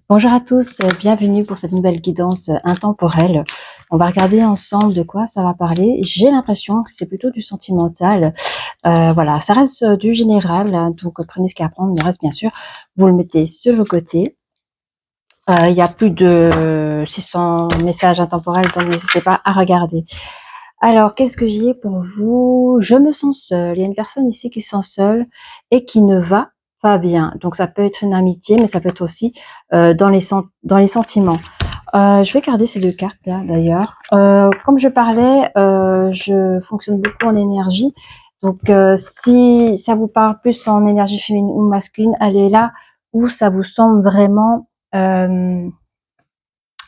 Bonjour à tous, bienvenue pour cette nouvelle guidance intemporelle. On va regarder ensemble de quoi ça va parler. J'ai l'impression que c'est plutôt du sentimental. Voilà, ça reste du général, hein, donc prenez ce qu'il y a à prendre. Le reste, bien sûr, vous le mettez sur vos côtés. Il y a plus de 600 messages intemporels, donc n'hésitez pas à regarder. Alors, qu'est-ce que j'ai pour vous? Je me sens seule. Il y a une personne ici qui se sent seule et qui ne va pas bien. Donc, ça peut être une amitié, mais ça peut être aussi dans les sentiments. Je vais garder ces deux cartes là, d'ailleurs. Comme je parlais, je fonctionne beaucoup en énergie. Donc, si ça vous parle plus en énergie féminine ou masculine, allez là où ça vous semble vraiment...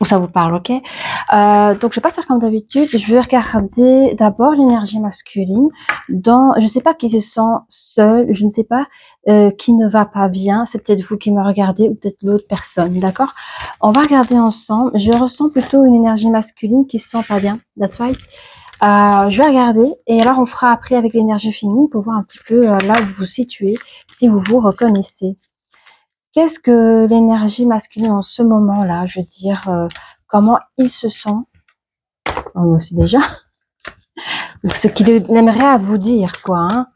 où ça vous parle, ok. Donc, je vais pas faire comme d'habitude. Je vais regarder d'abord l'énergie masculine. Je sais pas qui se sent seul, je ne sais pas qui ne va pas bien. C'est peut-être vous qui me regardez ou peut-être l'autre personne, d'accord. On va regarder ensemble. Je ressens plutôt une énergie masculine qui se sent pas bien. That's right. Je vais regarder et alors on fera après avec l'énergie féminine pour voir un petit peu là où vous vous situez, si vous vous reconnaissez. Qu'est-ce que l'énergie masculine en ce moment-là? Je veux dire, comment il se sent? Moi aussi déjà. Ce qu'il aimerait à vous dire, quoi. Hein.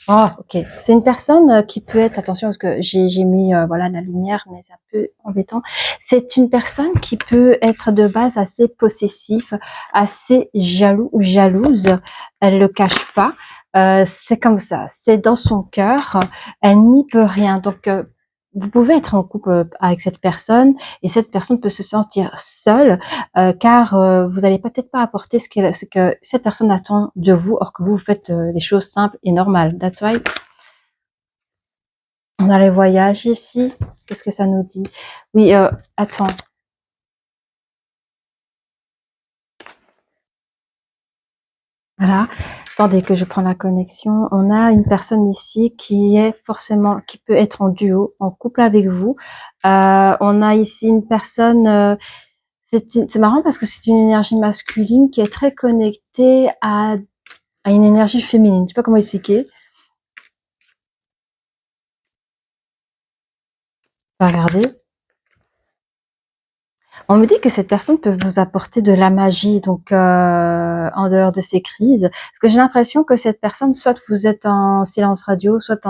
Oh, ok. C'est une personne qui peut être, attention parce que j'ai mis voilà la lumière, mais c'est un peu embêtant. C'est une personne qui peut être de base assez possessif, assez jaloux ou jalouse. Elle le cache pas. C'est comme ça. C'est dans son cœur. Elle n'y peut rien. Donc vous pouvez être en couple avec cette personne et cette personne peut se sentir seule car vous n'allez peut-être pas apporter ce que cette personne attend de vous, or que vous faites les choses simples et normales. That's why. On a les voyages ici. Qu'est-ce que ça nous dit? Oui, attends. Voilà. Attendez que je prends la connexion. On a une personne ici qui est forcément, qui peut être en duo, en couple avec vous. On a ici une personne, c'est marrant parce que c'est une énergie masculine qui est très connectée à une énergie féminine. Je sais pas comment expliquer. On va regarder. On me dit que cette personne peut vous apporter de la magie, donc en dehors de ces crises. Parce que j'ai l'impression que cette personne, soit vous êtes en silence radio, soit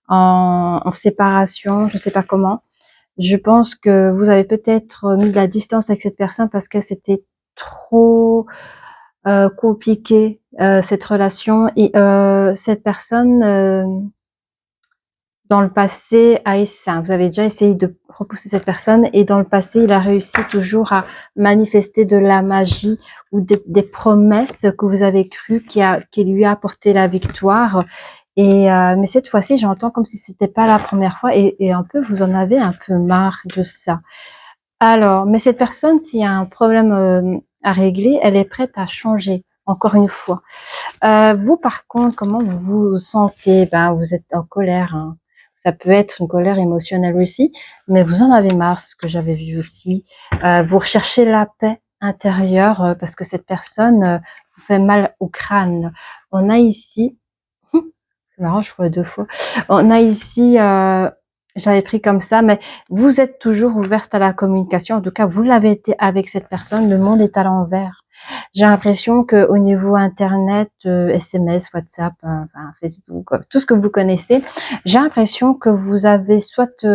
en séparation, je ne sais pas comment. Je pense que vous avez peut-être mis de la distance avec cette personne parce que c'était trop compliqué cette relation et cette personne dans le passé vous avez déjà essayé de repousser cette personne et dans le passé il a réussi toujours à manifester de la magie ou des promesses que vous avez cru qui lui a apporté la victoire et mais cette fois-ci j'entends comme si c'était pas la première fois et un peu vous en avez un peu marre de ça. Alors, mais cette personne, s'il y a un problème à régler, elle est prête à changer, encore une fois. Vous, par contre, comment vous vous sentez? Ben, vous êtes en colère. Hein. Ça peut être une colère émotionnelle aussi, mais vous en avez marre, c'est ce que j'avais vu aussi. Vous recherchez la paix intérieure parce que cette personne vous fait mal au crâne. On a ici, c'est marrant, je vois deux fois. On a ici, j'avais pris comme ça, mais vous êtes toujours ouverte à la communication. En tout cas, vous l'avez été avec cette personne. Le monde est à l'envers. J'ai l'impression que au niveau internet, SMS, WhatsApp, enfin, Facebook, tout ce que vous connaissez, j'ai l'impression que vous avez soit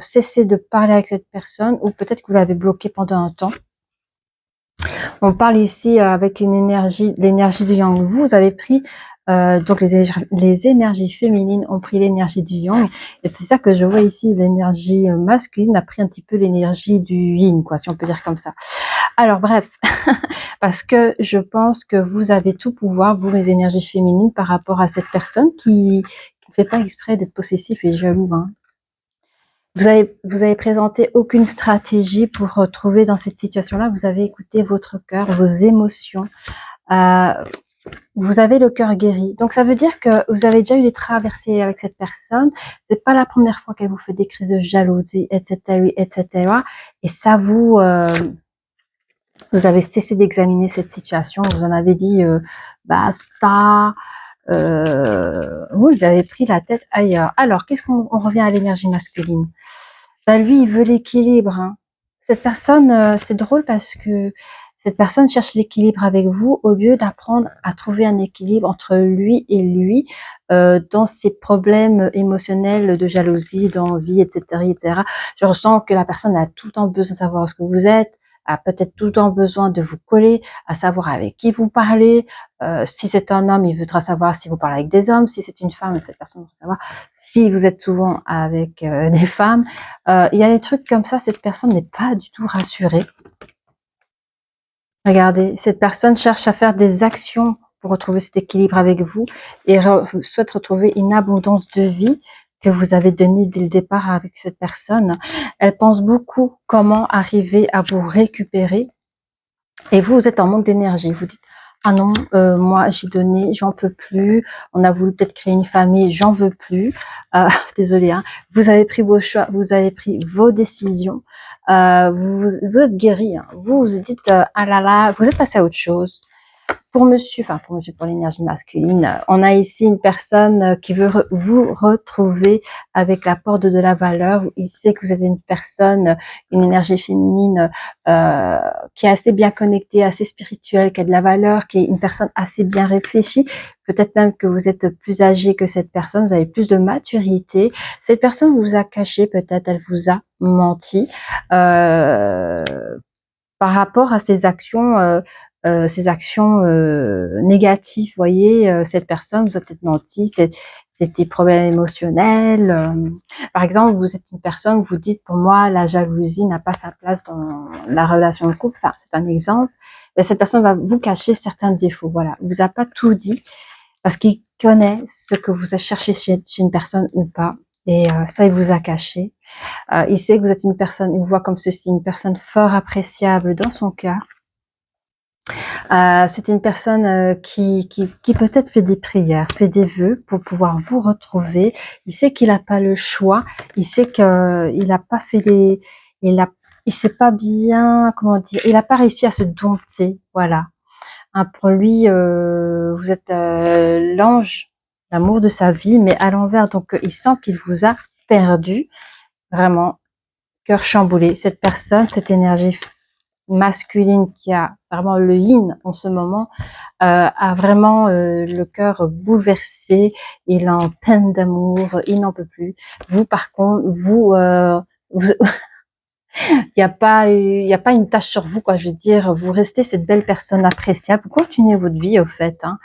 cessé de parler avec cette personne, ou peut-être que vous l'avez bloqué pendant un temps. On parle ici avec une énergie, l'énergie du yang. Vous avez pris donc les énergies féminines ont pris l'énergie du yang, et c'est ça que je vois ici. L'énergie masculine a pris un petit peu l'énergie du yin, quoi, si on peut dire comme ça. Alors bref, parce que je pense que vous avez tout pouvoir, vous les énergies féminines, par rapport à cette personne qui ne fait pas exprès d'être possessif et jaloux. Hein. Vous avez présenté aucune stratégie pour retrouver dans cette situation-là. Vous avez écouté votre cœur, vos émotions. Euh, vous avez le cœur guéri. Donc ça veut dire que vous avez déjà eu des traversées avec cette personne. C'est pas la première fois qu'elle vous fait des crises de jalousie, etc., etc. Et ça vous avez cessé d'examiner cette situation. Vous en avez dit basta. Vous avez pris la tête ailleurs. Alors, qu'est-ce qu'on revient à l'énergie masculine? Bah, lui, il veut l'équilibre, hein. Cette personne, c'est drôle parce que cette personne cherche l'équilibre avec vous au lieu d'apprendre à trouver un équilibre entre lui et lui, dans ses problèmes émotionnels de jalousie, d'envie, etc., etc. Je ressens que la personne a tout le temps besoin de savoir ce que vous êtes, a peut-être tout le temps besoin de vous coller, à savoir avec qui vous parlez. Si c'est un homme, il voudra savoir si vous parlez avec des hommes. Si c'est une femme, cette personne voudra savoir si vous êtes souvent avec des femmes. Il y a des trucs comme ça, cette personne n'est pas du tout rassurée. Regardez, cette personne cherche à faire des actions pour retrouver cet équilibre avec vous et souhaite retrouver une abondance de vie que vous avez donnée dès le départ avec cette personne. Elle pense beaucoup comment arriver à vous récupérer et vous êtes en manque d'énergie. Vous dites, ah non, moi j'ai donné, j'en peux plus. On a voulu peut-être créer une famille, j'en veux plus. Désolée, hein. Vous avez pris vos choix, vous avez pris vos décisions. Vous êtes guéri. Hein. Vous vous dites, ah là là, vous êtes passé à autre chose. Pour l'énergie masculine, on a ici une personne qui veut vous retrouver avec l'apport de la valeur. Il sait que vous êtes une personne, une énergie féminine qui est assez bien connectée, assez spirituelle, qui a de la valeur, qui est une personne assez bien réfléchie. Peut-être même que vous êtes plus âgé que cette personne, vous avez plus de maturité. Cette personne vous a caché, peut-être, elle vous a menti. Par rapport à ses actions négatives, vous voyez, cette personne vous a peut-être menti, c'est des problèmes émotionnels. Par exemple, vous êtes une personne, vous dites, pour moi, la jalousie n'a pas sa place dans la relation de couple. Enfin, c'est un exemple. Et cette personne va vous cacher certains défauts. Voilà, il vous a pas tout dit parce qu'il connaît ce que vous cherchez chez une personne ou pas. Et ça, il vous a caché. Il sait que vous êtes une personne, il vous voit comme ceci, une personne fort appréciable dans son cœur. C'est une personne qui peut-être fait des prières, fait des vœux pour pouvoir vous retrouver. Il sait qu'il n'a pas le choix. Il sait qu'il n'a pas fait des, il sait pas bien, comment dire, il n'a pas réussi à se dompter. Voilà. Hein, pour lui, vous êtes l'ange, l'amour de sa vie, mais à l'envers. Donc, il sent qu'il vous a perdu. Vraiment, cœur chamboulé. Cette personne, cette énergie masculine qui a vraiment le yin en ce moment, a vraiment le cœur bouleversé. Il est en peine d'amour, il n'en peut plus. Vous, par contre, il y a pas une tâche sur vous, quoi. Je veux dire, vous restez cette belle personne appréciable. Vous continuez votre vie, au fait. Hein.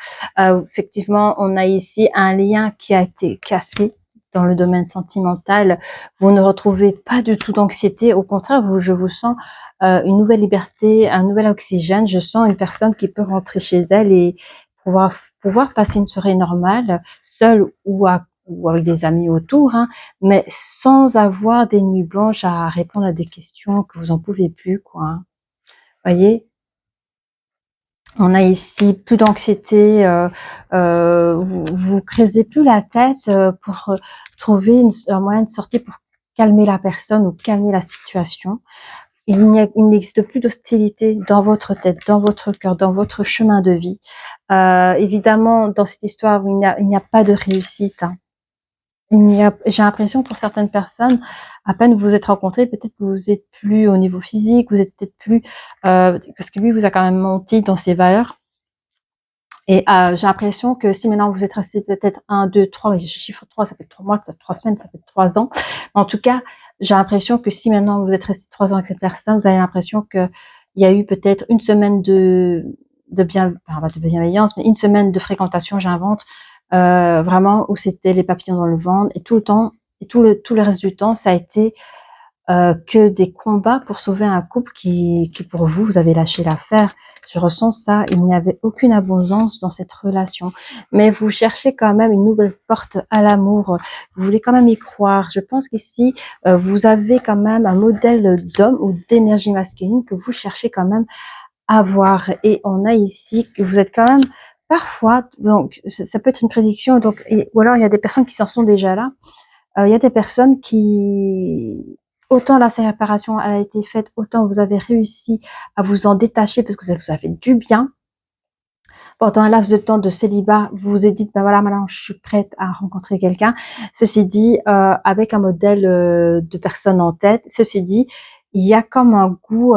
Effectivement, on a ici un lien qui a été cassé dans le domaine sentimental. Vous ne retrouvez pas du tout d'anxiété. Au contraire, je vous sens une nouvelle liberté, un nouvel oxygène. Je sens une personne qui peut rentrer chez elle et pouvoir passer une soirée normale, seule ou avec des amis autour, hein, mais sans avoir des nuits blanches à répondre à des questions que vous en pouvez plus, quoi. Hein. Voyez, on a ici plus d'anxiété, vous creusez plus la tête pour trouver un moyen de sortir pour calmer la personne ou calmer la situation. Il n'existe plus d'hostilité dans votre tête, dans votre cœur, dans votre chemin de vie. Évidemment, dans cette histoire, il n'y a pas de réussite. Hein. J'ai l'impression pour certaines personnes, à peine vous vous êtes rencontrés, peut-être que vous êtes plus au niveau physique, vous êtes peut-être plus, parce que lui vous a quand même menti dans ses valeurs. Et j'ai l'impression que si maintenant vous êtes resté peut-être 1, 2, 3, je chiffre 3, ça fait 3 mois, ça fait 3 semaines, ça fait 3 ans. En tout cas, j'ai l'impression que si maintenant vous êtes resté 3 ans avec cette personne, vous avez l'impression que il y a eu peut-être une semaine de bienveillance, mais une semaine de fréquentation, j'invente, vraiment où c'était les papillons dans le ventre et tout le temps et tout le reste du temps, ça a été que des combats pour sauver un couple qui pour vous, vous avez lâché l'affaire. Je ressens ça, il n'y avait aucune abondance dans cette relation. Mais vous cherchez quand même une nouvelle porte à l'amour, vous voulez quand même y croire. Je pense qu'ici, vous avez quand même un modèle d'homme ou d'énergie masculine que vous cherchez quand même à avoir. Et on a ici que vous êtes quand même parfois, donc ça peut être une prédiction, donc, ou alors il y a des personnes qui s'en sont déjà là. Il y a des personnes qui, autant la séparation a été faite, autant vous avez réussi à vous en détacher parce que ça vous a fait du bien. pendant un laps de temps de célibat, vous vous êtes dit, ben voilà, maintenant je suis prête à rencontrer quelqu'un. Ceci dit, avec un modèle de personne en tête, ceci dit, il y a comme un goût,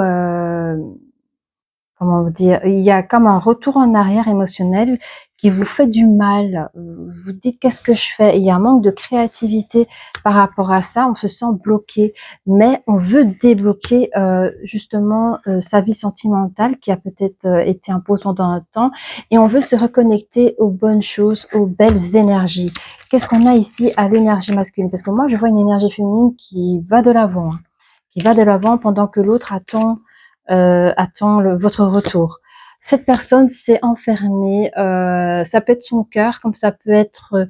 comment vous dire, il y a comme un retour en arrière émotionnel qui vous fait du mal. Vous dites qu'est-ce que je fais? Il y a un manque de créativité par rapport à ça. On se sent bloqué, mais on veut débloquer justement sa vie sentimentale qui a peut-être été imposée pendant un temps, et on veut se reconnecter aux bonnes choses, aux belles énergies. Qu'est-ce qu'on a ici à l'énergie masculine? Parce que moi, je vois une énergie féminine qui va de l'avant, hein, qui va de l'avant pendant que l'autre attend votre retour. Cette personne s'est enfermée, ça peut être son cœur, comme ça peut être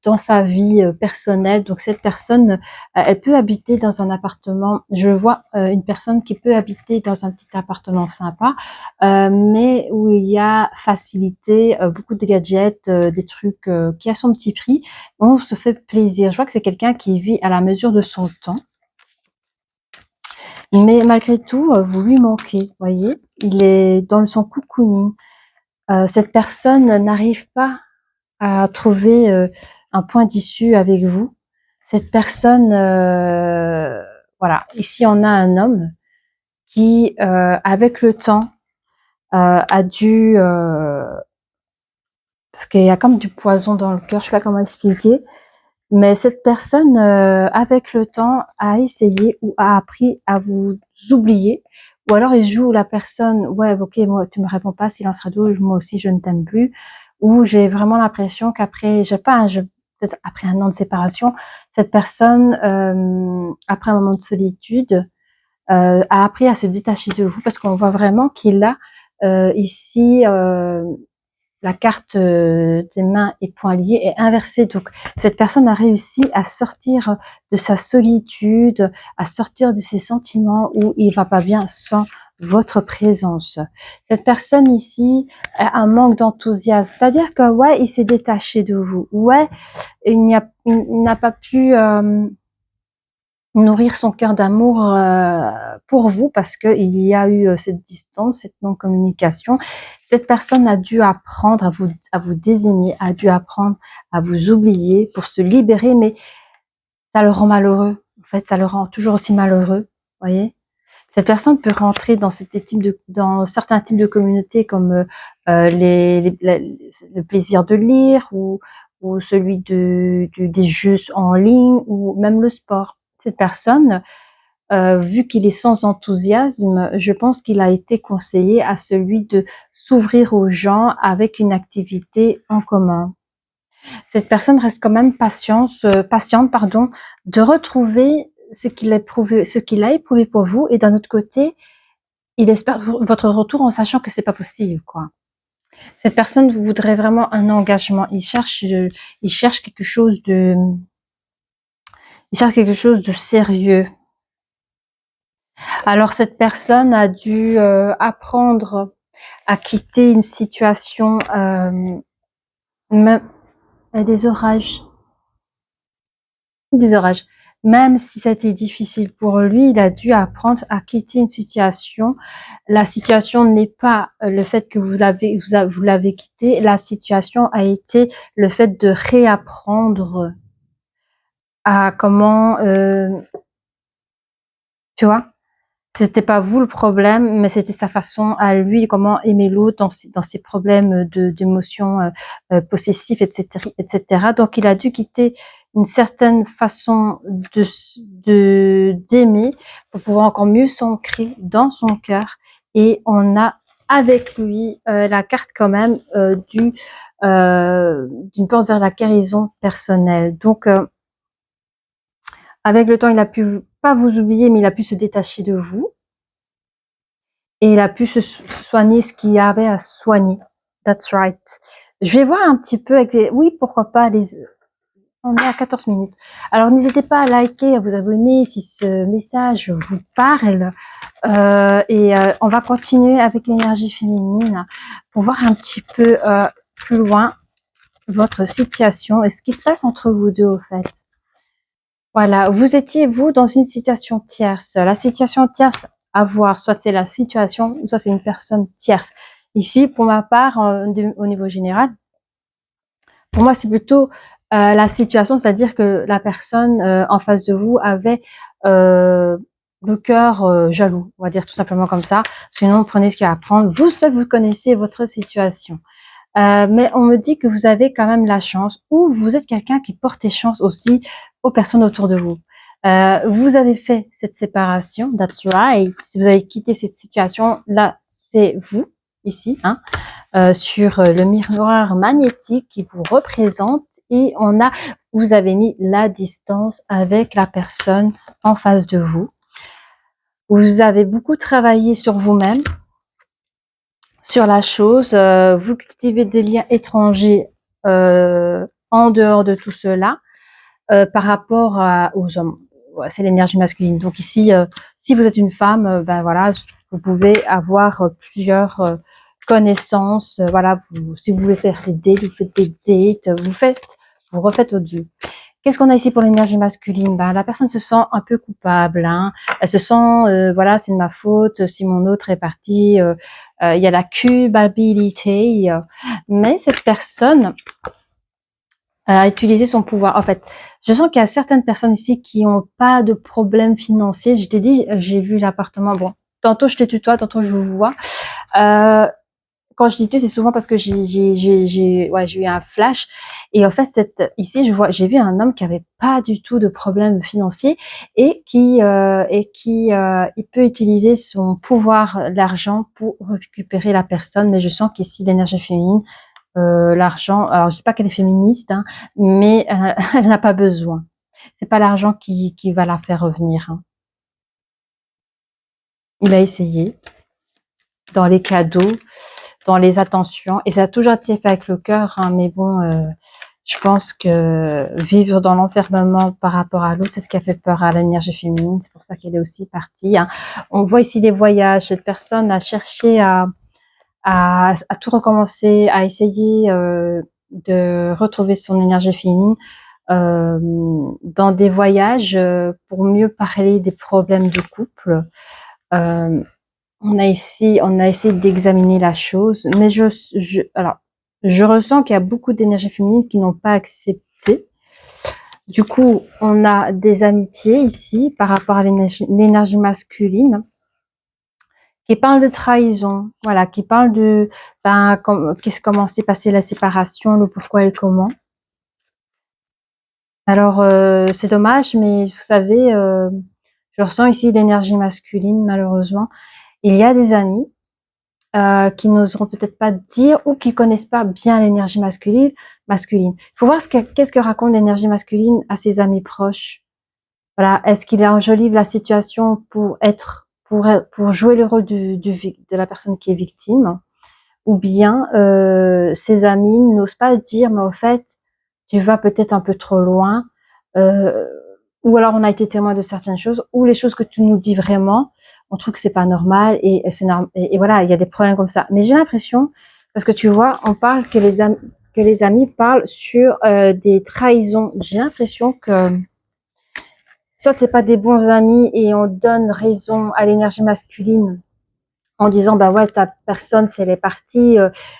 dans sa vie personnelle. Donc cette personne, elle peut habiter dans un appartement. Je vois une personne qui peut habiter dans un petit appartement sympa, mais où il y a facilité, beaucoup de gadgets, des trucs qui a son petit prix. On se fait plaisir. Je vois que c'est quelqu'un qui vit à la mesure de son temps. Mais malgré tout, vous lui manquez, voyez? Il est dans son cocooning. Cette personne n'arrive pas à trouver un point d'issue avec vous. Cette personne, voilà, ici on a un homme qui, avec le temps, a dû, parce qu'il y a comme du poison dans le cœur, je sais pas comment expliquer, mais cette personne, avec le temps, a essayé ou a appris à vous oublier, ou alors il joue la personne, ouais, ok, moi tu me réponds pas, silence radio, moi aussi je ne t'aime plus, ou j'ai vraiment l'impression qu'après, je sais pas, peut-être après un an de séparation, cette personne, après un moment de solitude, a appris à se détacher de vous, parce qu'on voit vraiment qu'il a ici la carte des mains et poings liés est inversée. Donc, cette personne a réussi à sortir de sa solitude, à sortir de ses sentiments où il va pas bien sans votre présence. Cette personne ici a un manque d'enthousiasme. C'est-à-dire que, ouais, il s'est détaché de vous. Ouais, il n'a pas pu nourrir son cœur d'amour pour vous, parce qu'il y a eu cette distance, cette non-communication. Cette personne a dû apprendre à vous désaimer, a dû apprendre à vous oublier pour se libérer, mais ça le rend malheureux. En fait, ça le rend toujours aussi malheureux, voyez. Cette personne peut rentrer dans dans certains types de communautés comme le plaisir de lire, ou celui des jeux en ligne, ou même le sport. Cette personne, vu qu'il est sans enthousiasme, je pense qu'il a été conseillé à celui de s'ouvrir aux gens avec une activité en commun. Cette personne reste quand même patiente, pardon, de retrouver ce qu'il a éprouvé pour vous, et d'un autre côté, il espère votre retour en sachant que c'est pas possible, quoi. Cette personne voudrait vraiment un engagement. Il cherche quelque chose de sérieux. Alors cette personne a dû apprendre à quitter une situation, même des orages, des orages. Même si ça a été difficile pour lui, il a dû apprendre à quitter une situation. La situation n'est pas le fait que vous l'avez quitté. La situation a été le fait de réapprendre à comment, tu vois? C'était pas vous le problème, mais c'était sa façon à lui, comment aimer l'autre dans ses problèmes d'émotions possessives, etc. Donc il a dû quitter une certaine façon d'aimer pour pouvoir encore mieux s'ancrer dans son cœur. Et on a avec lui la carte quand même d'une porte vers la guérison personnelle. Donc avec le temps, il a pu pas vous oublier, mais il a pu se détacher de vous. Et il a pu se soigner ce qu'il y avait à soigner. That's right. Je vais voir un petit peu avec les... Oui, pourquoi pas, on est à 14 minutes. Alors, n'hésitez pas à liker, à vous abonner si ce message vous parle. On va continuer avec l'énergie féminine pour voir un petit peu plus loin votre situation et ce qui se passe entre vous deux, au fait. Voilà, vous étiez, vous, dans une situation tierce. La situation tierce à voir, soit c'est la situation, soit c'est une personne tierce. Ici, pour ma part, au niveau général, pour moi, c'est plutôt la situation, c'est-à-dire que la personne en face de vous avait le cœur jaloux, on va dire tout simplement comme ça. Sinon, prenez ce qu'il y a à prendre. Vous seul, vous connaissez votre situation. Mais on me dit que vous avez quand même la chance, ou vous êtes quelqu'un qui porte chance aussi aux personnes autour de vous. Vous avez fait cette séparation, that's right. Si vous avez quitté cette situation, là, c'est vous, ici, hein, sur le miroir magnétique qui vous représente, et vous avez mis la distance avec la personne en face de vous. Vous avez beaucoup travaillé sur vous-même, sur la chose, vous cultivez des liens étrangers en dehors de tout cela, par rapport aux hommes. Ouais, c'est l'énergie masculine. Donc ici, si vous êtes une femme, ben voilà, vous pouvez avoir plusieurs connaissances. Voilà, si vous voulez faire des dates, vous faites des dates, vous refaites votre vie. Qu'est-ce qu'on a ici pour l'énergie masculine? Ben, la personne se sent un peu coupable, hein. Elle se sent, voilà, c'est de ma faute si mon autre est parti. Il y a la culpabilité, mais cette personne a utilisé son pouvoir. En fait, je sens qu'il y a certaines personnes ici qui n'ont pas de problème financier. Je t'ai dit, j'ai vu l'appartement. Bon, tantôt je te tutoie, tantôt je vous vois. Quand je dis tu, c'est souvent parce que j'ai eu un flash. Et en fait, ici, j'ai vu un homme qui avait pas du tout de problème financier, et il peut utiliser son pouvoir d'argent pour récupérer la personne. Mais je sens qu'ici, l'énergie féminine, l'argent, alors je dis pas qu'elle est féministe, hein, mais elle n'a pas besoin. C'est pas l'argent qui va la faire revenir, hein. Il a essayé dans les cadeaux, dans les attentions, et ça a toujours été fait avec le cœur, hein, mais bon, je pense que vivre dans l'enfermement par rapport à l'autre, c'est ce qui a fait peur à l'énergie féminine. C'est pour ça qu'elle est aussi partie, hein. On voit ici des voyages. Cette personne a cherché à tout recommencer, à essayer de retrouver son énergie féminine dans des voyages pour mieux parler des problèmes de couple. Euh, on a essayé d'examiner la chose, mais alors, je ressens qu'il y a beaucoup d'énergie féminine qui n'ont pas accepté. Du coup, on a des amitiés ici par rapport à l'énergie masculine qui parle de trahison, voilà, qui parle de comment s'est passée la séparation, le pourquoi et le comment. Alors, c'est dommage, mais vous savez, je ressens ici l'énergie masculine, malheureusement. Il y a des amis qui n'oseront peut-être pas dire, ou qui connaissent pas bien l'énergie masculine. Il faut voir qu'est-ce que raconte l'énergie masculine à ses amis proches. Voilà, est-ce qu'il enjolive la situation pour jouer le rôle de la personne qui est victime, ou bien ses amis n'osent pas dire, mais au fait, tu vas peut-être un peu trop loin, euh, ou alors on a été témoin de certaines choses, ou les choses que tu nous dis vraiment, on trouve que c'est pas normal, et c'est normal, et voilà, il y a des problèmes comme ça. Mais j'ai l'impression, parce que tu vois, on parle que les amis parlent sur des trahisons. J'ai l'impression que soit c'est pas des bons amis et on donne raison à l'énergie masculine en disant bah ouais, ta personne, si elle est partie,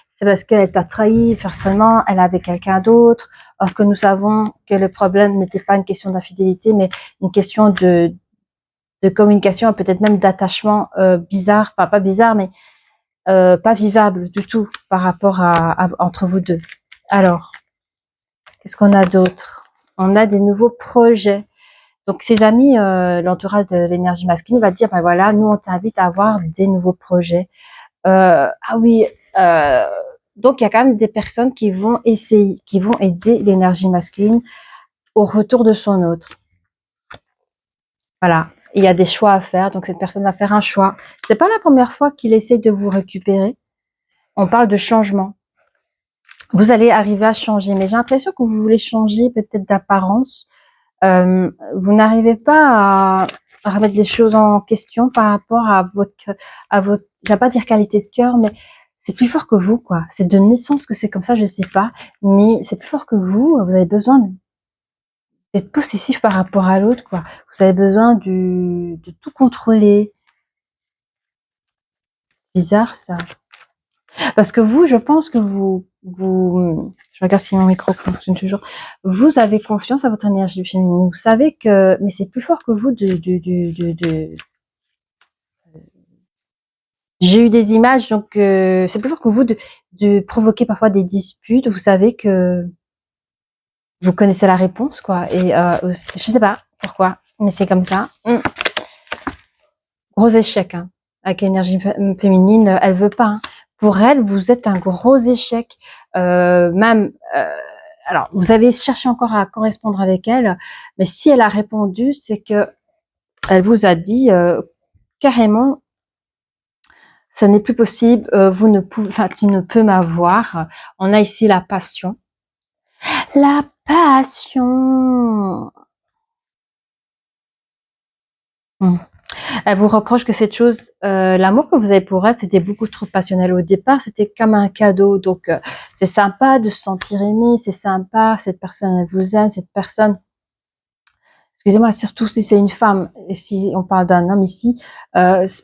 c'est parce qu'elle t'a trahi, forcément elle avait quelqu'un d'autre, or que nous savons que le problème n'était pas une question d'infidélité, mais une question de communication, peut-être même d'attachement bizarre, enfin pas bizarre, mais pas vivable du tout par rapport entre vous deux. Alors, qu'est-ce qu'on a d'autre? On a des nouveaux projets. Donc ses amis, l'entourage de l'énergie masculine va dire, ben voilà, nous on t'invite à avoir des nouveaux projets. Ah oui, donc il y a quand même des personnes qui vont aider l'énergie masculine au retour de son autre. Voilà, il y a des choix à faire, donc cette personne va faire un choix. C'est pas la première fois qu'il essaye de vous récupérer. On parle de changement. Vous allez arriver à changer, mais j'ai l'impression que vous voulez changer peut-être d'apparence. Vous n'arrivez pas à remettre des choses en question par rapport à votre, je vais pas dire qualité de cœur, mais c'est plus fort que vous, quoi. C'est de naissance que c'est comme ça, je sais pas, mais c'est plus fort que vous. Vous avez besoin d'être possessif par rapport à l'autre, quoi. Vous avez besoin de tout contrôler. C'est bizarre, ça. Parce que vous, je pense que je regarde si mon micro fonctionne toujours. Vous avez confiance à votre énergie féminine. Vous savez que, mais c'est plus fort que vous j'ai eu des images, donc c'est plus fort que vous de provoquer parfois des disputes. Vous savez que vous connaissez la réponse, quoi. Et je sais pas pourquoi, mais c'est comme ça. Gros échec, hein. Avec l'énergie féminine, elle veut pas. Hein. Pour elle, vous êtes un gros échec. Même, alors, vous avez cherché encore à correspondre avec elle, mais si elle a répondu, c'est que elle vous a dit carrément, ça n'est plus possible. Vous ne pouvez, enfin, tu ne peux m'avoir. On a ici la passion. La passion. Elle vous reproche que cette chose, l'amour que vous avez pour elle, c'était beaucoup trop passionnel au départ, c'était comme un cadeau. Donc, c'est sympa de se sentir aimé, c'est sympa, cette personne, elle vous aime, cette personne, excusez-moi, surtout si c'est une femme, et si on parle d'un homme ici,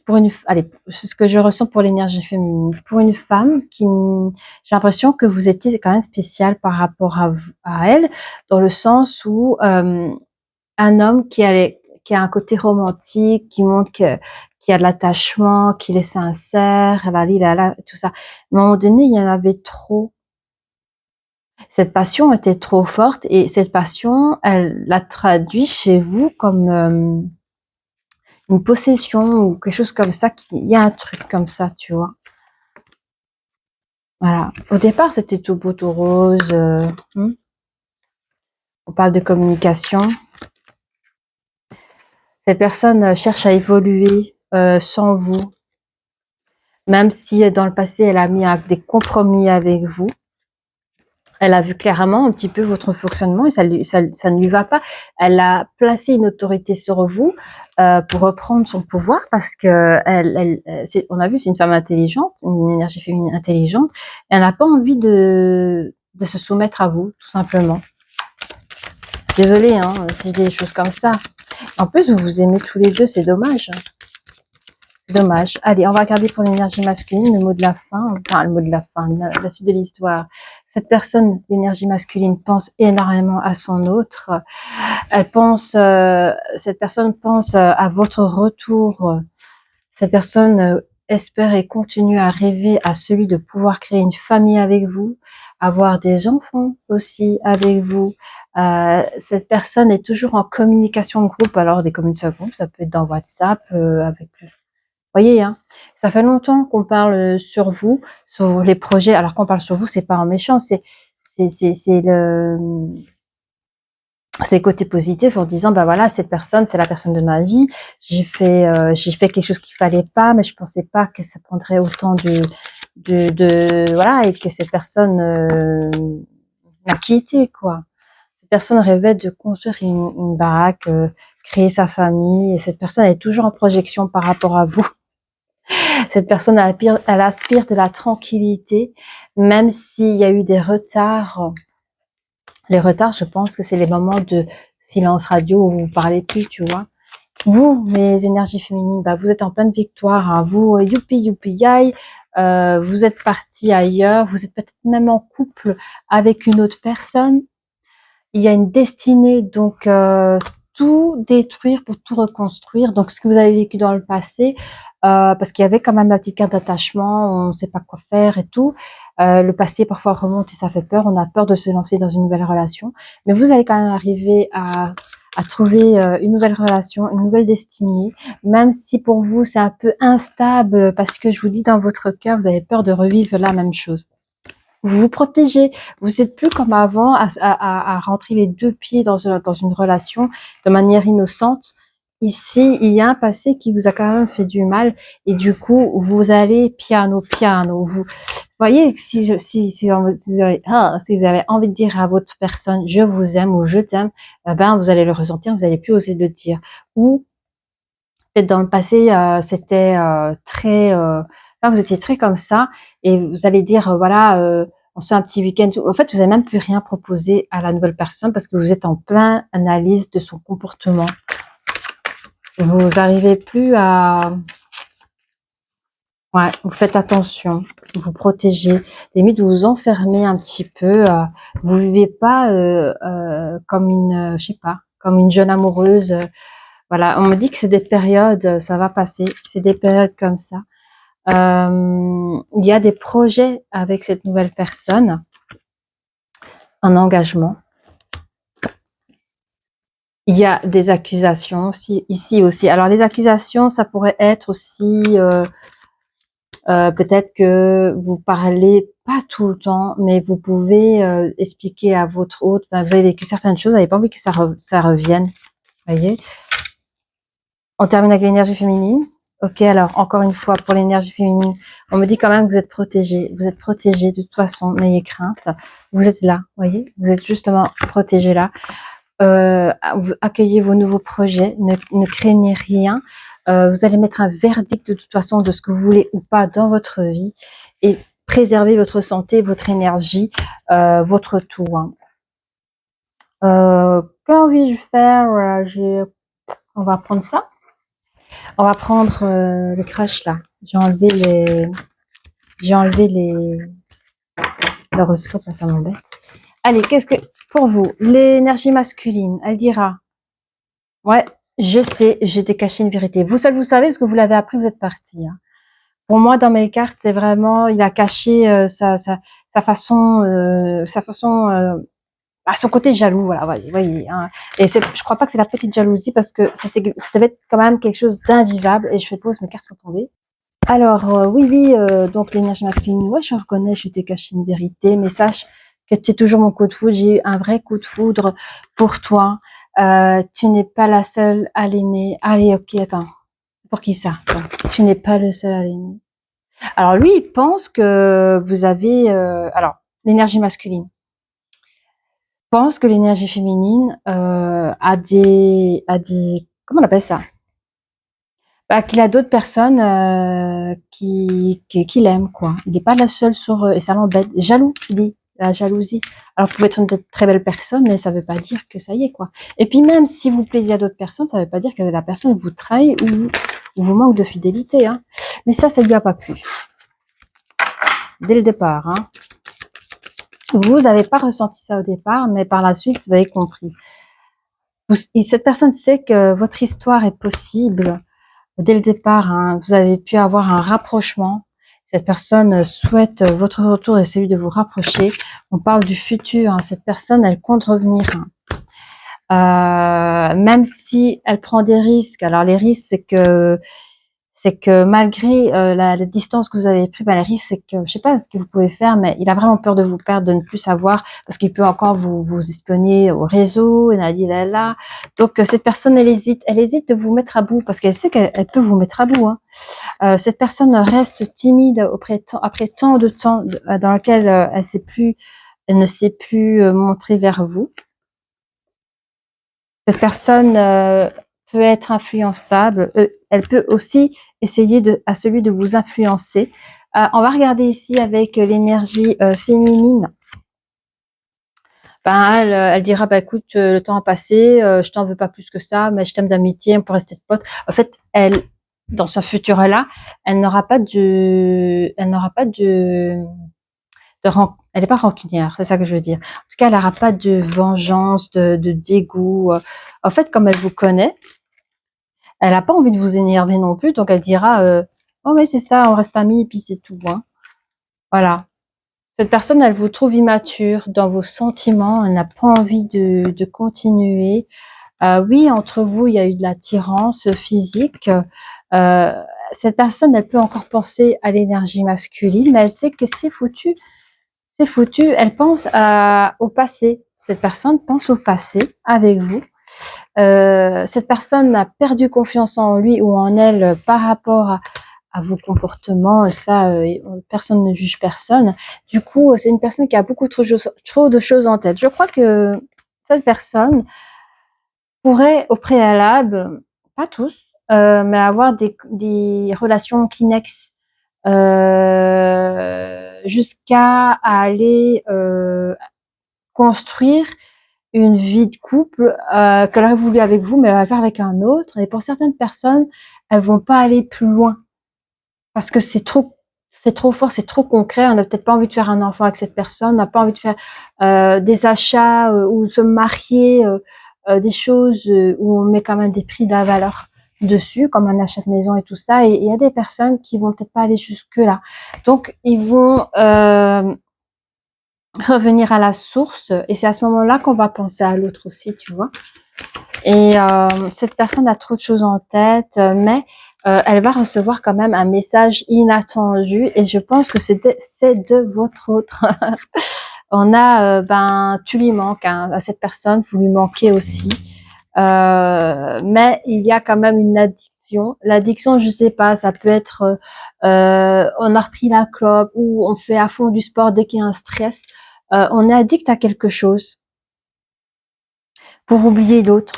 pour une, allez, c'est ce que je ressens pour l'énergie féminine. Pour une femme j'ai l'impression que vous étiez quand même spécial par rapport à elle, dans le sens où, un homme qui a un côté romantique, qui montre qu'il y a de l'attachement, qu'il est sincère, tout ça. À un moment donné, il y en avait trop. Cette passion était trop forte et cette passion, elle l'a traduit chez vous comme une possession ou quelque chose comme ça. Il y a un truc comme ça, tu vois. Voilà. Au départ, c'était tout beau, tout rose. On parle de communication. Cette personne cherche à évoluer sans vous. Même si dans le passé, elle a mis des compromis avec vous, elle a vu clairement un petit peu votre fonctionnement et ça ne lui va pas. Elle a placé une autorité sur vous pour reprendre son pouvoir parce que on a vu, c'est une femme intelligente, une énergie féminine intelligente. Et elle n'a pas envie de se soumettre à vous, tout simplement. Désolée, hein, si je dis des choses comme ça. En plus, vous vous aimez tous les deux, c'est dommage. Dommage. Allez, on va regarder pour l'énergie masculine, le mot de la fin, enfin le mot de la fin, la suite de l'histoire. Cette personne, l'énergie masculine, pense énormément à son autre. Elle pense, cette personne pense à votre retour. Cette personne espère et continue à rêver à celui de pouvoir créer une famille avec vous, avoir des enfants aussi avec vous. Cette personne est toujours en communication de groupe, alors des communications de groupe, ça peut être dans WhatsApp, avec voyez, hein, ça fait longtemps qu'on parle sur vous, sur les projets. Alors qu'on parle sur vous, c'est pas en méchant, c'est le côté positif en disant bah voilà, cette personne, c'est la personne de ma vie. J'ai fait quelque chose qu'il fallait pas, mais je pensais pas que ça prendrait autant voilà, et que cette personne m'a quitté, quoi. Cette personne rêvait de construire une baraque, créer sa famille, et cette personne est toujours en projection par rapport à vous. Cette personne, elle aspire de la tranquillité, même s'il y a eu des retards. Les retards, je pense que c'est les moments de silence radio où vous parlez plus, tu vois. Vous, les énergies féminines, bah, vous êtes en pleine victoire. Hein. Vous, youpi, youpi, yay, vous êtes parti ailleurs. Vous êtes peut-être même en couple avec une autre personne. Il y a une destinée, donc tout détruire pour tout reconstruire. Donc ce que vous avez vécu dans le passé, parce qu'il y avait quand même la petite carte d'attachement, on ne sait pas quoi faire et tout. Le passé parfois remonte et ça fait peur. On a peur de se lancer dans une nouvelle relation, mais vous allez quand même arriver à trouver une nouvelle relation, une nouvelle destinée, même si pour vous c'est un peu instable, parce que je vous dis dans votre cœur, vous avez peur de revivre la même chose. Vous vous protégez, vous n'êtes plus comme avant à rentrer les deux pieds dans une relation de manière innocente. Ici, il y a un passé qui vous a quand même fait du mal et du coup, vous allez piano, piano. Vous voyez, si vous avez envie de dire à votre personne, je vous aime ou je t'aime, ben, vous allez le ressentir, vous allez plus oser le dire. Ou peut-être dans le passé, c'était très, enfin, vous étiez très comme ça et vous allez dire, voilà, on se fait un petit week-end. En fait, vous n'avez même plus rien proposé à la nouvelle personne parce que vous êtes en plein analyse de son comportement. Vous n'arrivez plus à Ouais, vous faites attention, vous vous protégez, limite vous vous enfermez un petit peu, vous vivez pas comme une, je sais pas, comme une jeune amoureuse. Voilà, on me dit que c'est des périodes, ça va passer, c'est des périodes comme ça. Il y a des projets avec cette nouvelle personne, un engagement. Il y a des accusations aussi, ici aussi. Alors les accusations, ça pourrait être aussi peut-être que vous parlez pas tout le temps, mais vous pouvez expliquer à votre hôte, ben, vous avez vécu certaines choses, vous n'avez pas envie que ça revienne. Voyez. On termine avec l'énergie féminine. Ok, alors encore une fois pour l'énergie féminine, on me dit quand même que vous êtes protégés. Vous êtes protégés de toute façon, n'ayez crainte. Vous êtes là, voyez, vous êtes justement protégés là. Accueillez vos nouveaux projets, ne craignez rien. Vous allez mettre un verdict de toute façon de ce que vous voulez ou pas dans votre vie et préserver votre santé, votre énergie, votre tout. Hein. Qu'en puis-je faire? On va prendre ça. On va prendre le crash là. J'ai enlevé l'horoscope là, ça m'embête. Allez, qu'est-ce que pour vous l'énergie masculine? Elle dira. Ouais, je sais, j'ai caché une vérité. Vous seul, vous savez, parce que vous l'avez appris, vous êtes parti. Hein. Pour moi, dans mes cartes, c'est vraiment, il a caché sa façon, son côté jaloux, voilà, voyez. Hein. Et je crois pas que c'est la petite jalousie parce que ça devait être quand même quelque chose d'invivable. Et je fais pause, mes cartes sont tombées. Alors, oui, donc l'énergie masculine, ouais, je reconnais, je t'ai caché une vérité, mais sache que tu es toujours mon coup de foudre, j'ai eu un vrai coup de foudre pour toi. Tu n'es pas la seule à l'aimer. Allez, ok, attends. Pour qui ça? Tu n'es pas le seul à l'aimer. Alors lui, il pense que vous avez... alors, l'énergie masculine pense que l'énergie féminine a des... Comment on appelle ça? Bah, qu'il a d'autres personnes qui l'aiment, quoi. Il n'est pas la seule sur... et ça l'embête. Jaloux, il dit. La jalousie. Alors, vous pouvez être une très belle personne, mais ça ne veut pas dire que ça y est, quoi. Et puis, même si vous plaisez à d'autres personnes, ça ne veut pas dire que la personne vous trahit ou vous manque de fidélité. Hein. Mais ça ne lui a pas plu. Dès le départ. Hein. Vous n'avez pas ressenti ça au départ, mais par la suite, vous avez compris. Cette personne sait que votre histoire est possible. Dès le départ, hein, vous avez pu avoir un rapprochement. Cette personne souhaite votre retour et celui de vous rapprocher. On parle du futur. Hein. Cette personne, elle compte revenir. Hein. Même si elle prend des risques. Alors les risques, c'est que malgré la distance que vous avez prise, les risques, c'est que je sais pas ce que vous pouvez faire, mais il a vraiment peur de vous perdre, de ne plus savoir, parce qu'il peut encore vous espionner au réseau, et là. Donc cette personne, elle hésite de vous mettre à bout, parce qu'elle sait qu'elle peut vous mettre à bout. Hein. Cette personne reste timide après tant de temps dans lequel elle ne s'est plus montrer vers vous. Cette personne peut être influençable. Elle peut aussi essayer à celui de vous influencer. On va regarder ici avec l'énergie féminine. Ben, elle dira, bah, écoute, le temps a passé, je t'en veux pas plus que ça, mais je t'aime d'amitié, on peut rester de potes. En fait, elle, dans ce futur-là, elle n'aura pas elle n'est pas rancunière, c'est ça que je veux dire. En tout cas, elle n'aura pas de vengeance, de dégoût. En fait, comme elle vous connaît, elle n'a pas envie de vous énerver non plus, donc elle dira oh mais c'est ça, on reste amis et puis c'est tout. Hein. Voilà. Cette personne, elle vous trouve immature dans vos sentiments, elle n'a pas envie de continuer. Oui, entre vous, il y a eu de l'attirance physique. Cette personne, elle peut encore penser à l'énergie masculine, mais elle sait que c'est foutu. C'est foutu. Elle pense au passé. Cette personne pense au passé avec vous. Cette personne a perdu confiance en lui ou en elle par rapport à vos comportements. Ça, personne ne juge personne. Du coup, c'est une personne qui a beaucoup trop de choses en tête. Je crois que cette personne pourrait, au préalable, pas tous, mais avoir des relations Kleenex jusqu'à aller construire une vie de couple qu'elle aurait voulu avec vous, mais elle va faire avec un autre. Et pour certaines personnes, elles vont pas aller plus loin. parce que c'est trop fort, c'est trop concret. On n'a peut-être pas envie de faire un enfant avec cette personne, on n'a pas envie de faire des achats ou se marier, des choses où on met quand même des prix de la valeur dessus, comme un achat de maison et tout ça. Et il y a des personnes qui vont peut-être pas aller jusque là. Donc ils vont revenir à la source, et c'est à ce moment-là qu'on va penser à l'autre aussi, tu vois. Et cette personne a trop de choses en tête, mais elle va recevoir quand même un message inattendu, et je pense que c'est de votre autre. On a, ben, tu lui manques, hein, à cette personne, vous lui manquez aussi. Mais il y a quand même une addiction. L'addiction, je sais pas, ça peut être, on a repris la clope, ou on fait à fond du sport dès qu'il y a un stress. On est addict à quelque chose pour oublier l'autre,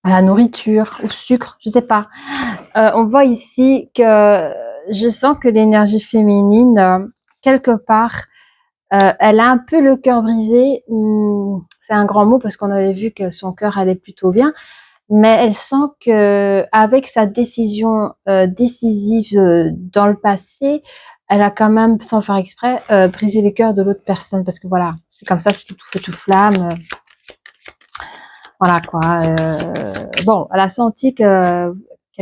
à la nourriture, au sucre, je sais pas. On voit ici que je sens que l'énergie féminine, quelque part, elle a un peu le cœur brisé. C'est un grand mot parce qu'on avait vu que son cœur allait plutôt bien, mais elle sent que avec sa décision décisive dans le passé, elle a quand même, sans le faire exprès, brisé les cœurs de l'autre personne, parce que voilà, c'est comme ça, c'était tout feu tout flamme. Voilà quoi. Bon, elle a senti qu'elle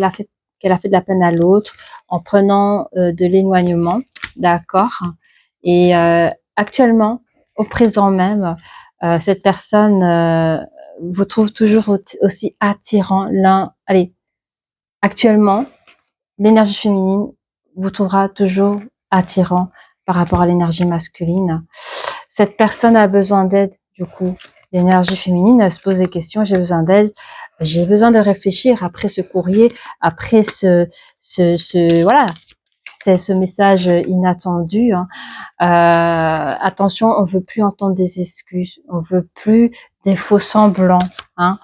a fait de la peine à l'autre en prenant de l'éloignement, d'accord. Et actuellement, au présent même, cette personne vous trouve toujours aussi attirant l'un. Allez, actuellement, l'énergie féminine vous trouvera toujours attirant par rapport à l'énergie masculine. Cette personne a besoin d'aide, du coup. L'énergie féminine, elle se pose des questions, j'ai besoin d'aide, j'ai besoin de réfléchir après ce courrier, après voilà, c'est ce message inattendu. Hein. Attention, on veut plus entendre des excuses, on veut plus des faux semblants. Hein.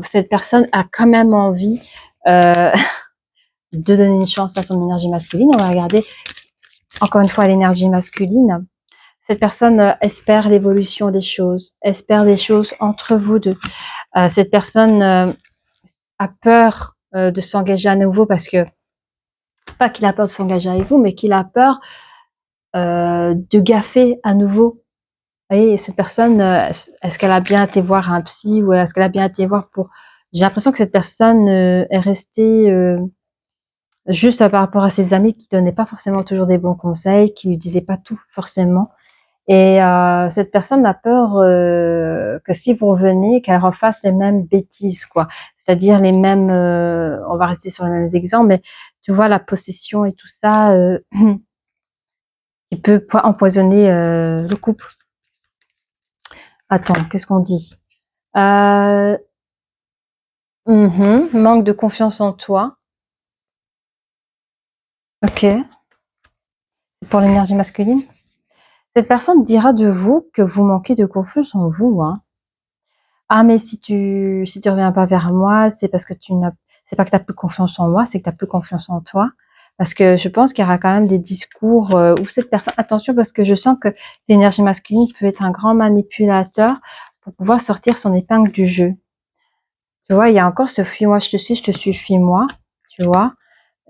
Cette personne a quand même envie de donner une chance à son énergie masculine. On va regarder encore une fois l'énergie masculine. Cette personne espère l'évolution des choses, espère des choses entre vous deux. Cette personne a peur de s'engager à nouveau, parce que, pas qu'il a peur de s'engager avec vous, mais qu'il a peur de gaffer à nouveau. Vous voyez, cette personne, est-ce qu'elle a bien été voir un psy, ou est-ce qu'elle a bien été voir pour... J'ai l'impression que cette personne est restée juste par rapport à ses amis, qui donnaient pas forcément toujours des bons conseils, qui lui disaient pas tout forcément. Et cette personne a peur que si vous revenez, qu'elle refasse les mêmes bêtises, quoi. C'est-à-dire les mêmes... on va rester sur les mêmes exemples, mais tu vois, la possession et tout ça, qui peut empoisonner le couple. Attends, qu'est-ce qu'on dit? Manque de confiance en toi. Ok. Pour l'énergie masculine. Cette personne dira de vous que vous manquez de confiance en vous. Hein. Ah, mais si tu reviens pas vers moi, c'est parce que c'est pas que tu as plus confiance en moi, c'est que tu as plus confiance en toi. Parce que je pense qu'il y aura quand même des discours où cette personne... Attention, parce que je sens que l'énergie masculine peut être un grand manipulateur pour pouvoir sortir son épingle du jeu. Tu vois, il y a encore ce fuis-moi, je te suis, fuis-moi. Tu vois.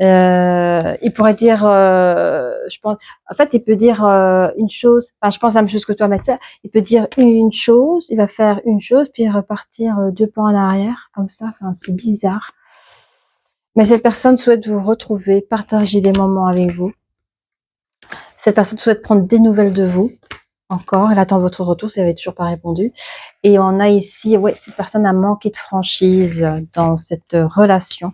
Il pourrait dire, je pense, en fait, il peut dire une chose. Enfin, je pense à la même chose que toi, Mathieu. Il peut dire une chose, il va faire une chose, puis repartir 2 pas en arrière, comme ça. Enfin, c'est bizarre. Mais cette personne souhaite vous retrouver, partager des moments avec vous. Cette personne souhaite prendre des nouvelles de vous. Encore, elle attend votre retour si elle n'avait toujours pas répondu. Et on a ici, ouais, cette personne a manqué de franchise dans cette relation.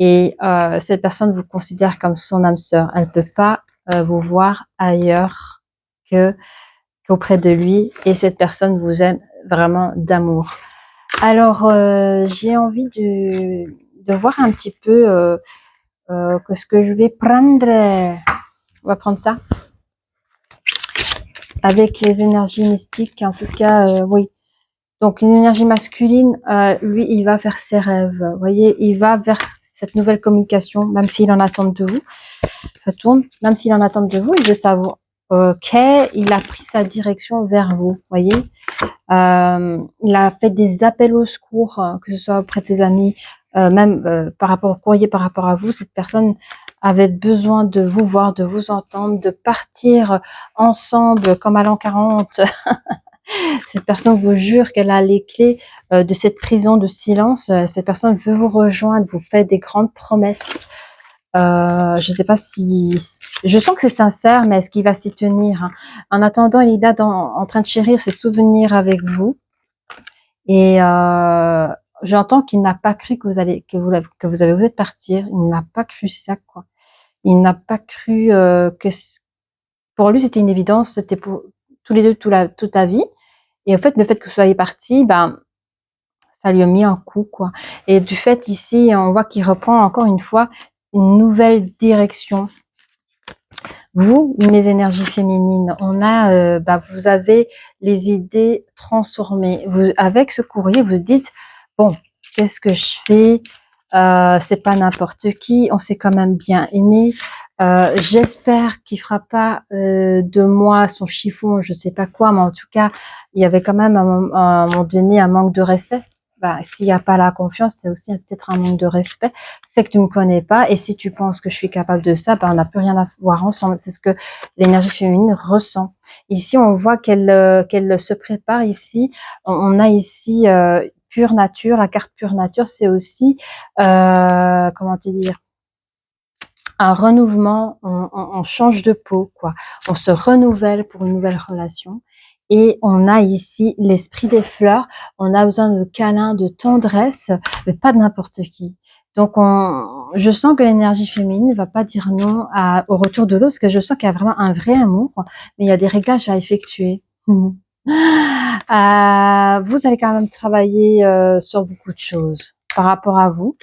Et cette personne vous considère comme son âme sœur. Elle ne peut pas vous voir ailleurs qu'auprès de lui. Et cette personne vous aime vraiment d'amour. Alors, j'ai envie de voir un petit peu ce que je vais prendre. On va prendre ça. Avec les énergies mystiques, en tout cas, oui. Donc, une énergie masculine, lui, il va vers ses rêves. Vous voyez, il va vers cette nouvelle communication, même s'il en attend de vous. Ça tourne, même s'il en attend de vous, il veut savoir, ok, il a pris sa direction vers vous, vous voyez. Il a fait des appels au secours, que ce soit auprès de ses amis, même par rapport au courrier, par rapport à vous, cette personne avait besoin de vous voir, de vous entendre, de partir ensemble comme à l'an 40. Cette personne vous jure qu'elle a les clés de cette prison de silence. Cette personne veut vous rejoindre, vous fait des grandes promesses. Je ne sais pas si... Je sens que c'est sincère, mais est-ce qu'il va s'y tenir, hein? En attendant, il est là en train de chérir ses souvenirs avec vous. Et j'entends qu'il n'a pas cru que vous êtes partir. Il n'a pas cru ça, quoi. Il n'a pas cru que... Pour lui, c'était une évidence. C'était pour tous les deux toute la vie. Et en fait, le fait que vous soyez partis, ben, ça lui a mis un coup, quoi. Et du fait, ici, on voit qu'il reprend encore une fois une nouvelle direction. Vous, mes énergies féminines, on a, vous avez les idées transformées. Vous, avec ce courrier, vous dites, bon, qu'est-ce que je fais? C'est pas n'importe qui, on s'est quand même bien aimé. J'espère qu'il fera pas de moi son chiffon, je sais pas quoi, mais en tout cas, il y avait quand même à un moment donné un manque de respect. S'il n'y a pas la confiance, c'est aussi peut-être un manque de respect. C'est que tu me connais pas, et si tu penses que je suis capable de ça, on n'a plus rien à voir ensemble. C'est ce que l'énergie féminine ressent. Ici, on voit qu'elle se prépare. Ici, on a ici pure nature. La carte pure nature, c'est aussi comment te dire, un renouvellement, on change de peau, quoi. On se renouvelle pour une nouvelle relation. Et on a ici l'esprit des fleurs. On a besoin de câlins, de tendresse, mais pas de n'importe qui. Donc, je sens que l'énergie féminine ne va pas dire non au retour de l'autre, parce que je sens qu'il y a vraiment un vrai amour, mais il y a des réglages à effectuer. Vous allez quand même travailler sur beaucoup de choses par rapport à vous.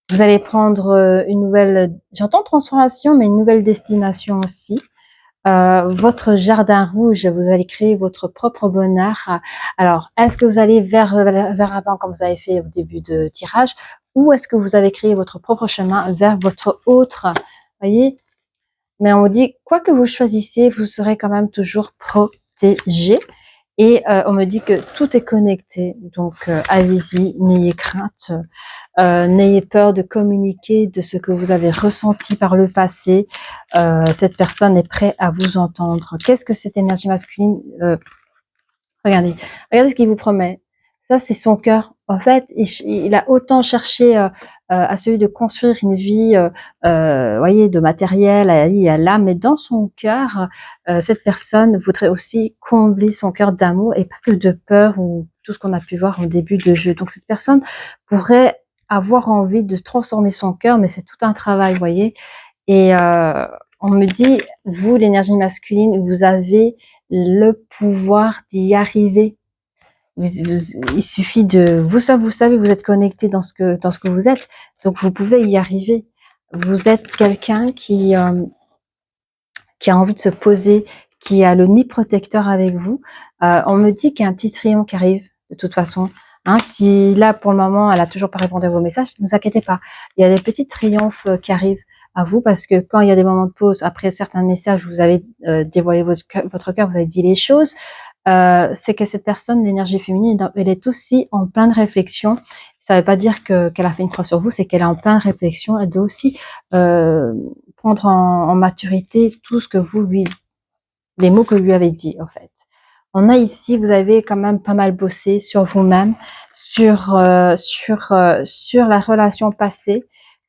Vous allez prendre une nouvelle, j'entends transformation, mais une nouvelle destination aussi. Votre jardin rouge, vous allez créer votre propre bonheur. Alors, est-ce que vous allez vers avant, comme vous avez fait au début de tirage, ou est-ce que vous avez créé votre propre chemin vers votre autre, voyez? Mais on dit, quoi que vous choisissiez, vous serez quand même toujours protégé. Et on me dit que tout est connecté, donc allez-y, n'ayez crainte, n'ayez peur de communiquer de ce que vous avez ressenti par le passé. Cette personne est prête à vous entendre. Qu'est-ce que cette énergie masculine regardez ce qu'il vous promet. Ça, c'est son cœur. En fait, il a autant cherché à celui de construire une vie, voyez, de matériel, à l'âme, mais dans son cœur, cette personne voudrait aussi combler son cœur d'amour et pas que de peur ou tout ce qu'on a pu voir en début de jeu. Donc, cette personne pourrait avoir envie de transformer son cœur, mais c'est tout un travail, vous voyez. Et on me dit, vous, l'énergie masculine, vous avez le pouvoir d'y arriver. Il suffit de vous savez, vous êtes connecté dans ce que vous êtes, donc vous pouvez y arriver. Vous êtes quelqu'un qui a envie de se poser, qui a le nid protecteur avec vous. On me dit qu'il y a un petit triomphe qui arrive de toute façon. Hein, si là pour le moment elle a toujours pas répondu à vos messages, ne vous inquiétez pas. Il y a des petits triomphes qui arrivent à vous, parce que quand il y a des moments de pause après certains messages, vous avez dévoilé votre cœur, vous avez dit les choses. C'est que cette personne, l'énergie féminine, elle est aussi en pleine réflexion. Ça ne veut pas dire qu'elle a fait une croix sur vous, c'est qu'elle est en pleine réflexion. Elle doit aussi prendre en maturité tout ce que les mots que vous lui avez dit, en fait. On a ici, vous avez quand même pas mal bossé sur vous-même, sur la relation passée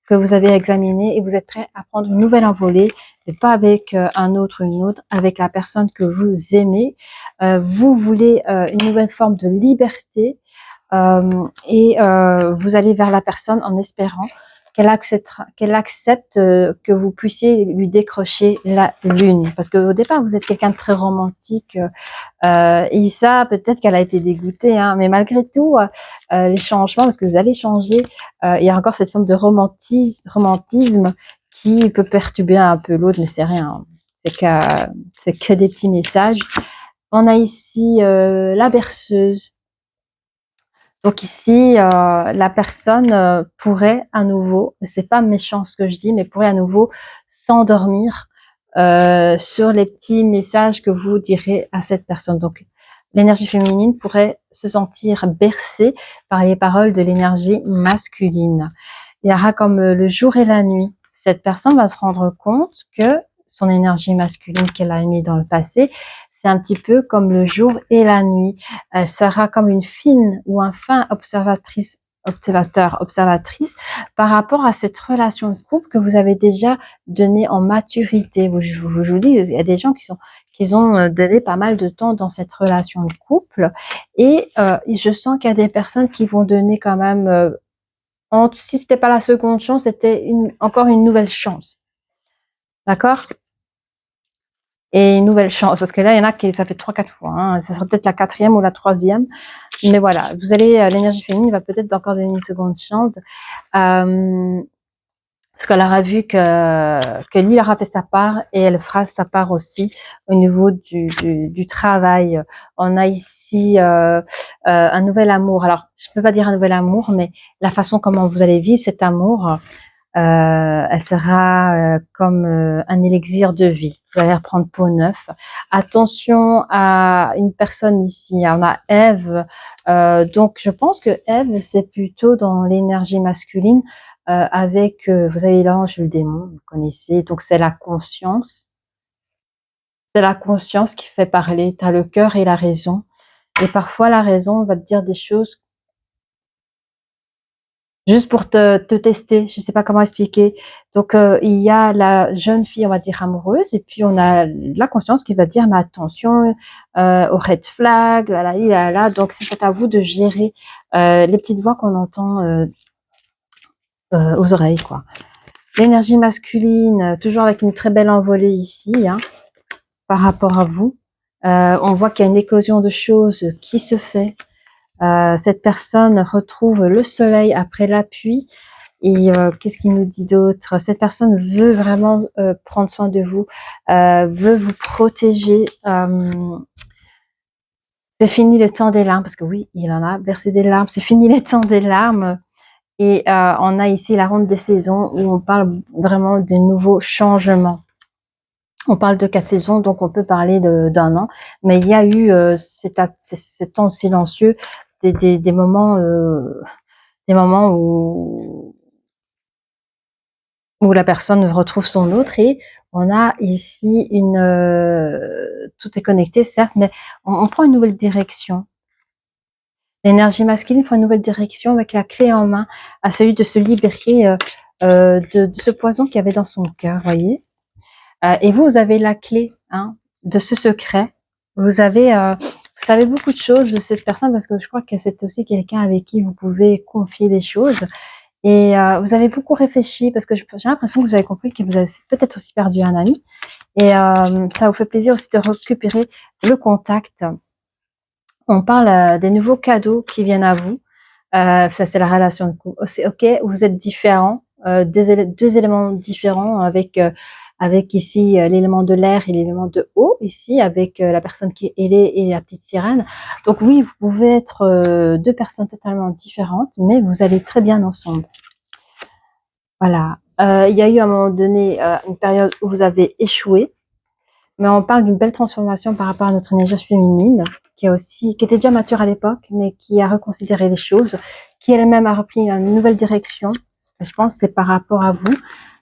que vous avez examinée, et vous êtes prêt à prendre une nouvelle envolée, mais pas avec un autre ou une autre, avec la personne que vous aimez. Vous voulez une nouvelle forme de liberté, et vous allez vers la personne en espérant qu'elle accepte que vous puissiez lui décrocher la lune, parce qu'au départ vous êtes quelqu'un de très romantique, et ça peut-être qu'elle a été dégoûtée, hein, mais malgré tout les changements, parce que vous allez changer, il y a encore cette forme de romantisme qui peut perturber un peu l'autre, mais c'est rien, c'est que des petits messages. On a ici la berceuse. Donc ici, la personne pourrait à nouveau, c'est pas méchant ce que je dis, mais pourrait à nouveau s'endormir sur les petits messages que vous direz à cette personne. Donc l'énergie féminine pourrait se sentir bercé par les paroles de l'énergie masculine. Il y aura comme le jour et la nuit. Cette personne va se rendre compte que son énergie masculine qu'elle a émise dans le passé, c'est un petit peu comme le jour et la nuit. Elle sera comme une fine ou un fin observatrice par rapport à cette relation de couple que vous avez déjà donnée en maturité. Je vous dis, il y a des gens qui ont donné pas mal de temps dans cette relation de couple et je sens qu'il y a des personnes qui vont donner quand même si c'était pas la seconde chance, c'était encore une nouvelle chance. D'accord? Et une nouvelle chance, parce que là, il y en a qui, ça fait 3-4 fois, hein. Ça sera peut-être la 4e ou la 3e. Mais voilà, vous allez, l'énergie féminine va peut-être encore donner une seconde chance. Parce qu'elle aura vu que lui aura fait sa part et elle fera sa part aussi au niveau du travail. On a ici un nouvel amour. Alors, je ne peux pas dire un nouvel amour, mais la façon comment vous allez vivre cet amour, elle sera comme un élixir de vie. Vous allez reprendre peau neuve. Attention à une personne ici. On a Ève. Donc, je pense que Ève, c'est plutôt dans l'énergie masculine avec, vous avez l'ange et le démon, vous connaissez. Donc, c'est la conscience. C'est la conscience qui fait parler. Tu as le cœur et la raison. Et parfois, la raison va te dire des choses juste pour te tester, je sais pas comment expliquer. Donc, il y a la jeune fille, on va dire, amoureuse, et puis on a la conscience qui va dire, mais attention, aux red flags, là. Donc, c'est à vous de gérer les petites voix qu'on entend aux oreilles, quoi. L'énergie masculine, toujours avec une très belle envolée ici, hein, par rapport à vous. On voit qu'il y a une éclosion de choses qui se fait. Cette personne retrouve le soleil après la pluie. Et qu'est-ce qu'il nous dit d'autre? Cette personne veut vraiment prendre soin de vous, veut vous protéger. C'est fini le temps des larmes, parce que oui, il en a versé des larmes. C'est fini le temps des larmes. Et on a ici la ronde des saisons où on parle vraiment de nouveaux changements. On parle de 4 saisons, donc on peut parler d'un an. Mais il y a eu ce temps silencieux, des moments où la personne retrouve son autre, et on a ici tout est connecté certes, mais on prend une nouvelle direction. L'énergie masculine prend une nouvelle direction avec la clé en main, à celui de se libérer de ce poison qu'il y avait dans son cœur, voyez. Et vous avez la clé, hein, de ce secret. Vous savez beaucoup de choses de cette personne, parce que je crois que c'est aussi quelqu'un avec qui vous pouvez confier des choses. Et vous avez beaucoup réfléchi, parce que j'ai l'impression que vous avez compris que vous avez peut-être aussi perdu un ami. Et ça vous fait plaisir aussi de récupérer le contact. On parle des nouveaux cadeaux qui viennent à vous. Ça, c'est la relation de couple. C'est ok, vous êtes différents, deux éléments différents avec ici l'élément de l'air et l'élément de eau, ici avec la personne qui est ailée et la petite sirène. Donc oui, vous pouvez être deux personnes totalement différentes, mais vous allez très bien ensemble. Voilà. Il y a eu à un moment donné une période où vous avez échoué, mais on parle d'une belle transformation par rapport à notre énergie féminine, qui était déjà mature à l'époque, mais qui a reconsidéré les choses, qui elle-même a repris une nouvelle direction. Je pense que c'est par rapport à vous,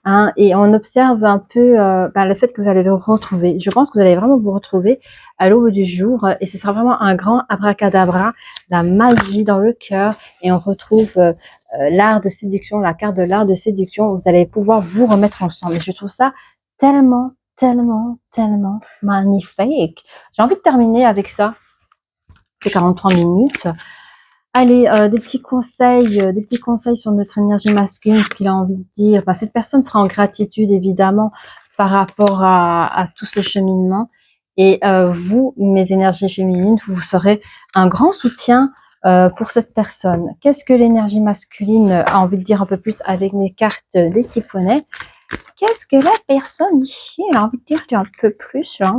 hein, et on observe un peu le fait que vous allez vous retrouver. Je pense que vous allez vraiment vous retrouver à l'aube du jour, et ce sera vraiment un grand abracadabra, la magie dans le cœur, et on retrouve l'art de séduction, la carte de l'art de séduction, où vous allez pouvoir vous remettre ensemble. Et je trouve ça tellement magnifique. J'ai envie de terminer avec ça. C'est 43 minutes. Allez, des petits conseils sur notre énergie masculine, ce qu'il a envie de dire. Cette personne sera en gratitude, évidemment, par rapport à tout ce cheminement. Et vous, mes énergies féminines, vous serez un grand soutien pour cette personne. Qu'est-ce que l'énergie masculine a envie de dire un peu plus avec mes cartes des petits poneys? Qu'est-ce que la personne ici a envie de dire un peu plus, là?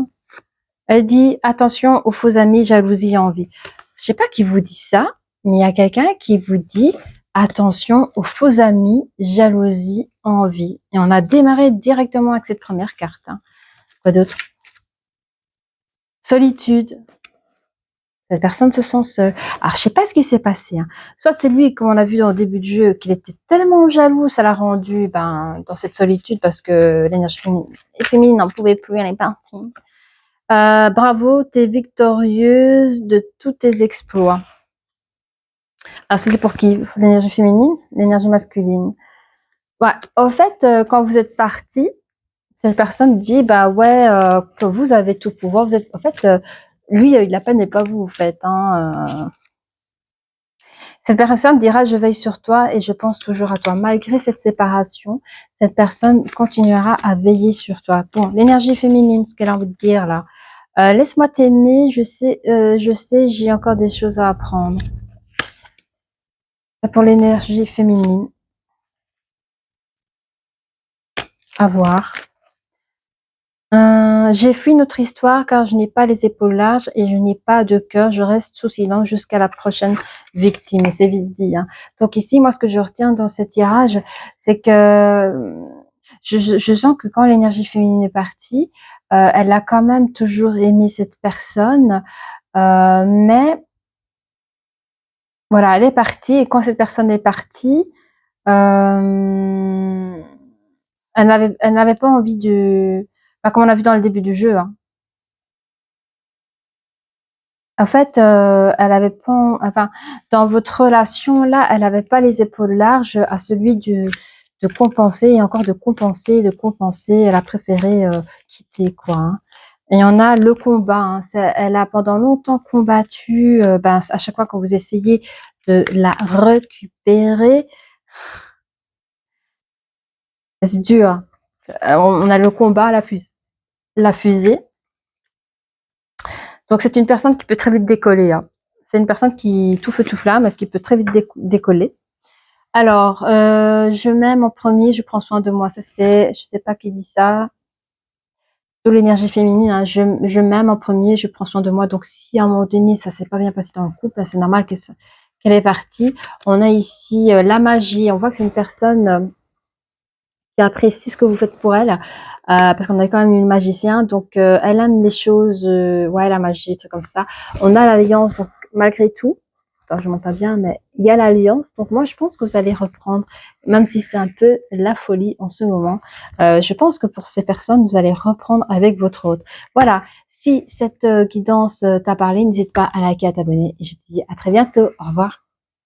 Elle dit, attention aux faux amis, jalousie et envie. Je sais pas qui vous dit ça, mais il y a quelqu'un qui vous dit, attention aux faux amis, jalousie, envie. Et on a démarré directement avec cette première carte. Hein. Quoi d'autre? Solitude. Cette personne se sent seule. Alors, je sais pas ce qui s'est passé. Hein. Soit c'est lui, comme on a vu dans le début du jeu, qu'il était tellement jaloux, ça l'a rendu dans cette solitude parce que l'énergie féminine n'en pouvait plus, elle est partie. Bravo, t'es victorieuse de tous tes exploits. Alors, c'est pour qui? L'énergie féminine, l'énergie masculine. Ouais. Au fait, quand vous êtes parti, cette personne dit, bah ouais, que vous avez tout pouvoir. Vous êtes, en fait, lui, il a pas n'est pas vous, en fait. Hein, Cette personne dira, je veille sur toi et je pense toujours à toi. Malgré cette séparation, cette personne continuera à veiller sur toi. Bon, l'énergie féminine, ce qu'elle a envie de dire là. Laisse-moi t'aimer, je sais, j'ai encore des choses à apprendre. Ça pour l'énergie féminine. À voir. J'ai fui notre histoire car je n'ai pas les épaules larges et je n'ai pas de cœur. Je reste sous silence jusqu'à la prochaine victime. Et c'est vite dit. Hein. Donc ici, moi, ce que je retiens dans cet tirage, c'est que je sens que quand l'énergie féminine est partie, elle a quand même toujours aimé cette personne, mais voilà, elle est partie. Et quand cette personne est partie, euh, elle n'avait pas envie de, comme on a vu dans le début du jeu. Hein. En fait, elle avait pas, enfin, dans votre relation là, elle avait pas les épaules larges à celui de compenser et encore de compenser, de compenser. Elle a préféré quitter quoi. Hein. Et il y en a le combat. Hein, elle a pendant longtemps combattu. À chaque fois que vous essayez de la récupérer, c'est dur. Hein. On a le combat, la fusée. Donc c'est une personne qui peut très vite décoller. Hein. C'est une personne qui tout feu tout flamme, qui peut très vite décoller. Alors, je m'aime en premier, je prends soin de moi. Ça c'est, je sais pas qui dit ça. De l'énergie féminine, hein, je m'aime en premier, je prends soin de moi. Donc si à un moment donné ça s'est pas bien passé dans le couple, ben, c'est normal qu'elle est partie. On a ici la magie. On voit que c'est une personne qui apprécie ce que vous faites pour elle, parce qu'on a quand même une magicien, donc elle aime les choses, ouais, la magie, trucs comme ça. On a l'alliance, donc malgré tout, attends, je monte pas bien, mais il y a l'alliance, donc moi je pense que vous allez reprendre, même si c'est un peu la folie en ce moment. Je pense que pour ces personnes, vous allez reprendre avec votre hôte. Voilà, si cette guidance t'a parlé, n'hésite pas à liker, à t'abonner, et je te dis à très bientôt, au revoir.